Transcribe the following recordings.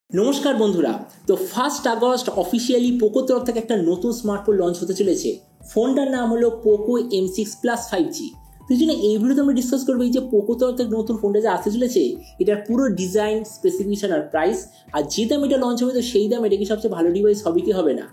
নমস্কার বন্ধুরা। তো 1 আগস্ট অফিসিয়ালি পোকো তরফ থেকে একটা নতুন স্মার্টফোন লঞ্চ হতে চলেছে। ফোনটার নাম হলো পোকো M6 Plus 5G। তো এই জন্য এই ভিডিওতে আমরা ডিসকাস করবো এই যে পোকো তরফ থেকে নতুন ফোনটা যে আসতে চলেছে এটার পুরো ডিজাইন, স্পেসিফিকেশন আর প্রাইস, আর যে দাম এটা লঞ্চ হবে তো সেই দাম এটা কি সবচেয়ে ভালো ডিভাইস হবে কি হবে না,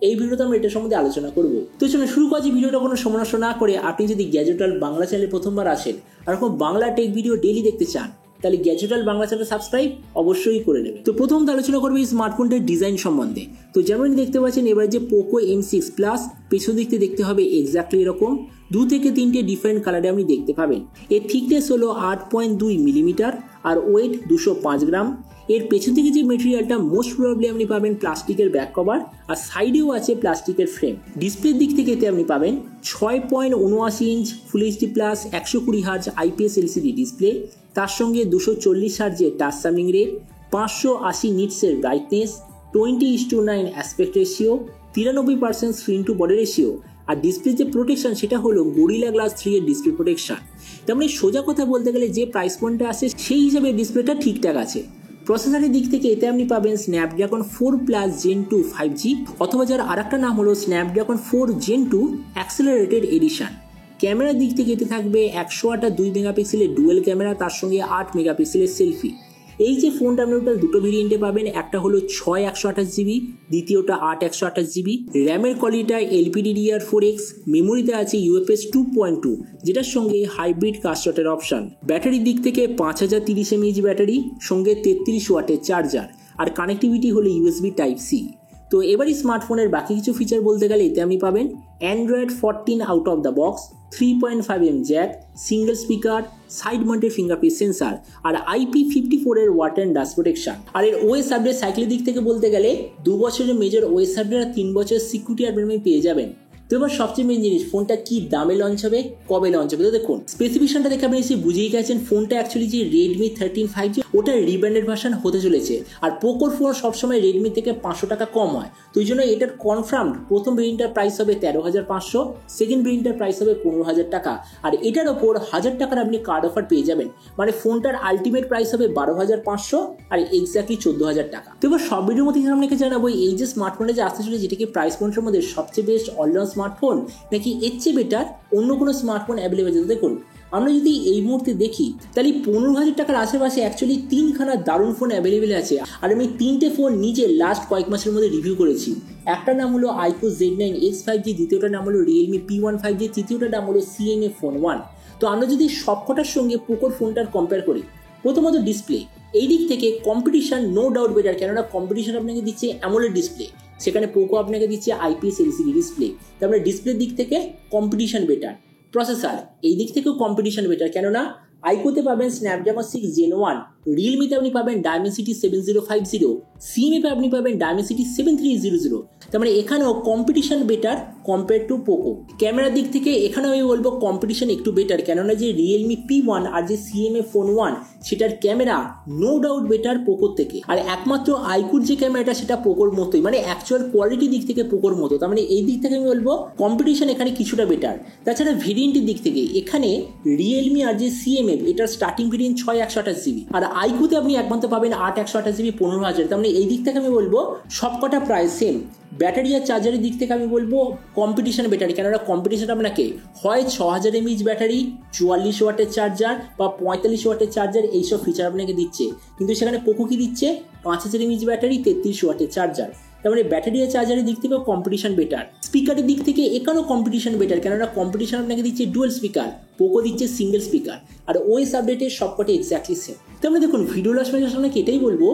এই ভিডিওতে আমরা এটা সম্বন্ধে আলোচনা করবো। তো চলুন শুরু করছি ভিডিওটা কোনো সময় নষ্ট না করে। আপনি যদি গ্যাজেটাল বাংলা চ্যানেলে প্রথমবার আসেন আর কোনো বাংলা টেক ভিডিও ডেইলি দেখতে চান তাহলে গ্যাজেটাল বাংলা চ্যানেল সাবস্ক্রাইব অবশ্যই করে নেবেন। তো প্রথম আলোচনা করবে এই স্মার্টফোনটার ডিজাইন সম্বন্ধে। তো যেমন দেখতে পাচ্ছেন এবার যে পোকো M6 Plus পেছন দিকতে দেখতে হবে এক্স্যাক্টলি এরকম 2 থেকে 3টে ডিফারেন্ট কালারে আপনি দেখতে পাবেন। এর থিকনেস হলো 8.2 মিলিমিটার আর ওয়েট 205 গ্রাম। এর পেছন থেকে যে মেটেরিয়ালটা মোস্ট প্রবাবলি আপনি পাবেন প্লাস্টিকের ব্যাক কভার, আর সাইডেও আছে প্লাস্টিকের ফ্রেম। ডিসপ্লের দিক থেকে এতে আপনি পাবেন 6.79 inch full HD plus 120 hertz IPS LCD display, তার সঙ্গে 240 হার্জের টাচ সামিং রেট, 580 নিটসের brightness, 20:9 aspect ratio, 93% screen to body ratio. আর ডিসপ্লে যে প্রোটেকশন সেটা হলো গরিলা গ্লাস 3 এর ডিসপ্লে প্রোটেকশন। তার মানে সোজা কথা বলতে গেলে যে প্রাইস পয়েন্টটা আসে সেই হিসাবে ডিসপ্লেটা ঠিকঠাক আছে। প্রসেসরের দিক থেকে এতে আপনি পাবেন স্ন্যাপড্রাগন 4 Plus Gen 2 5G, অথবা যার আরেকটা নাম হলো স্ন্যাপড্রাগন 4 Gen 2 অ্যাক্সেলারেটেড এডিশন। ক্যামেরার দিক থেকে এতে থাকবে 108 মেগাপিক্সেলের ডুয়েল ক্যামেরা, তার সঙ্গে 8 মেগাপিক্সেলের সেলফি। এই যে ফোনটা আপনি ওটা দুটো ভেরিয়েন্টে পাবেন, একটা হলো 6/128GB, দ্বিতীয়টা 8/128GB। র্যামের কোয়ালিটিটা LPDDR4X, মেমোরিতে আছে UFS 2.2 যেটার সঙ্গে হাইব্রিড কাস্টরের অপশন। ব্যাটারির দিক থেকে 5030 mAh ব্যাটারি, সঙ্গে 33 ওয়াটের চার্জার, আর কানেক্টিভিটি হলো USB Type-C। তো এবারই স্মার্টফোনের বাকি কিছু ফিচার বলতে গেলে এতে আপনি পাবেন Android 14 out of the box, 3.5mm jack, single speaker, side mounted fingerprint sensor, আর IP54 এর ওয়াটার অ্যান্ড ডাস্ট প্রোটেকশন। আর এর OS আপডেট সাইকেলের দিক থেকে বলতে গেলে 2 বছরের মেজর OS আপডেট আর 3 বছরের সিকিউরিটি আপডেট পেয়ে যাবেন। তো এবার সবচেয়ে মেন জিনিস, ফোনটা কি দামে লঞ্চ হবে, কবে লঞ্চ হবে। তো দেখুন স্পেসিফিকেশনটা দেখে আপনি এসে বুঝেই গেছেন ফোনটা অ্যাকচুয়ালি যে Redmi 13 5G ওটার রিব্র্যান্ডেড ভার্সন হতে চলেছে। আর পোকোর ফোন সবসময় রেডমি থেকে 500 টাকা কম হয়, তো এই জন্য এটার কনফার্মড প্রথম ভেরিয়েন্টের প্রাইস হবে 13,500, সেকেন্ড ভেরিয়েন্টের প্রাইস হবে 15,000 টাকা, আর এটার ওপর 1000 টাকার আপনি কার্ড অফার পেয়ে যাবেন। মানে ফোনটার আলটিমেট প্রাইস হবে 12,500 আর এক্স্যাক্টলি 14,000 টাকা। তো এবার সব ভিডিওর মধ্যে আপনাকে জানাবো এই যে স্মার্টফোনে যে আসতে চলেছে যেটাকে প্রাইস পয়েন্টের মধ্যে সবচেয়ে বেস্ট অলরাউন্ড স্মার্টফোন নাকি এর চেয়ে বেটার অন্য কোনো স্মার্টফোন অ্যাভেলেবেল। দেখুন আমরা যদি এই মুহূর্তে দেখি তাহলে 15,000 টাকার আশেপাশে অ্যাকচুয়ালি 3খানা দারুণ ফোন অ্যাভেলেবেল আছে। আর আমি 3টে ফোন নিজে লাস্ট কয়েক মাসের মধ্যে রিভিউ করেছি। একটা নাম হলো iQOO Z9X 5G, দ্বিতীয়টার নাম হলো Realme P1 5G, তৃতীয়টার নাম হলো CMA Phone 1। তো আমরা যদি সবকটার সঙ্গে পোকোর ফোনটার কম্পেয়ার করি, প্রথমত ডিসপ্লে এই দিক থেকে কম্পিটিশন নো ডাউট বেটার, কেননা কম্পিটিশন আপনাকে দিচ্ছে অ্যামোলেড ডিসপ্লে, সেখানে পোকো আপনাকে দিচ্ছে IPS LCD ডিসপ্লে। তারপরে ডিসপ্লের দিক থেকে কম্পিটিশন বেটার। প্রসেসর এই দিক থেকেও কম্পিটিশন বেটার, কেননা আইকোতে পাবেন স্ন্যাপড্রাগন 6 Gen 1, রিয়েলমিতে আপনি পাবেন Dimensity 7050, সিএমএতে আপনি পাবেন Dimensity 7300। তার মানে এখানেও competition better compare to Poco. ক্যামেরার দিক থেকে এখানে আমি বলবো কম্পিটিশন একটু বেটার, কেননা যে Realme P1 আর যে CMA Phone 1 সেটার ক্যামেরা নো ডাউট বেটার পোকোর থেকে। আর একমাত্র আইকুর যে ক্যামেরাটা সেটা পোকোর মতোই, মানে অ্যাকচুয়াল কোয়ালিটি দিক থেকে পোকোর মতো। তার মানে এই দিক থেকে আমি বলবো কম্পিটিশন এখানে কিছুটা বেটার। তাছাড়া ভেরিয়েন্টের দিক থেকে এখানে রিয়েলমি আর যে CMA এটার স্টার্টিং ভেরিয়েন্ট 6/128GB, আর আইকুতে আপনি একমাত্র পাবেন 8/128GB 15,000। তার মানে এই দিক থেকে আমি বলবো সবকটা প্রাইস সেম। ব্যাটারি আর চার্জারের দিক থেকে আমি বলবো কম্পিটিশন বেটারি, কেননা কম্পিটিশন আপনাকে হয় 6000 mAh ব্যাটারি, 44 ওয়াটের চার্জার বা 45 ওয়াটের চার্জার এইসব ফিচার আপনাকে দিচ্ছে, কিন্তু সেখানে পোকো কি দিচ্ছে 5000 mAh ব্যাটারি, 33 ওয়াটের চার্জার। তার মানে ব্যাটারি আর চার্জারের দিক থেকেও কম্পিটিশন বেটার। স্পিকারের দিক থেকে এখানেও কম্পিটিশন বেটার, কেননা কম্পিটিশন আপনাকে দিচ্ছে ডুয়েল স্পিকার, পোকো দিচ্ছে সিঙ্গেল স্পিকার। আর OS আপডেটের সবকটা এক্স্যাক্টলি সেম। তো আমরা দেখুন ভিডিও লাস্ট ম্যাচের সামনে এটাই বলবো,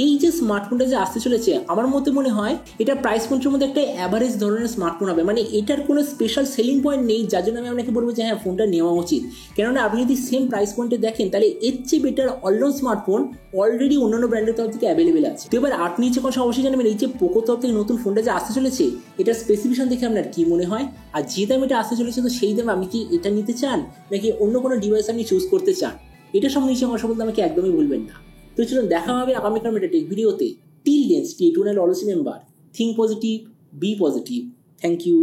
এই যে স্মার্টফোনটা যে আসতে চলেছে আমার মতে মনে হয় এটা প্রাইস পয়েন্টের মধ্যে একটা অ্যাভারেজ ধরনের স্মার্টফোন হবে। মানে এটার কোনো স্পেশাল সেলিং পয়েন্ট নেই যার জন্য আমি আপনাকে বলবো যে হ্যাঁ ফোনটা নেওয়া উচিত। কেননা আপনি যদি সেম প্রাইস পয়েন্টে দেখেন তাহলে এর চেয়ে বেটার অলরাউন্ড স্মার্টফোন অলরেডি অন্যান্য ব্র্যান্ডের তরফ থেকে অ্যাভেলেবেল আছে। তো এবার আপনি নিচে কথা অবশ্যই জানাবেন এই যে পোকো তরফ থেকে নতুন ফোনটা যে আসতে চলেছে এটার স্পেসিফিকেশন দেখে আপনার কি মনে হয়, আর যে দাম এটা আসতে চলেছে তো সেই দাম আপনি কি এটা নিতে চান নাকি অন্য কোনো ডিভাইস আপনি চুজ করতে চান, এটা সব নিচে কথা বলতে আমাকে একদমই ভুলবেন না। তো চলুন দেখা হবে আগামীকাল একটা টেক ভিডিওতে। Till then stay tuned and always remember, think positive, be positive. Thank you.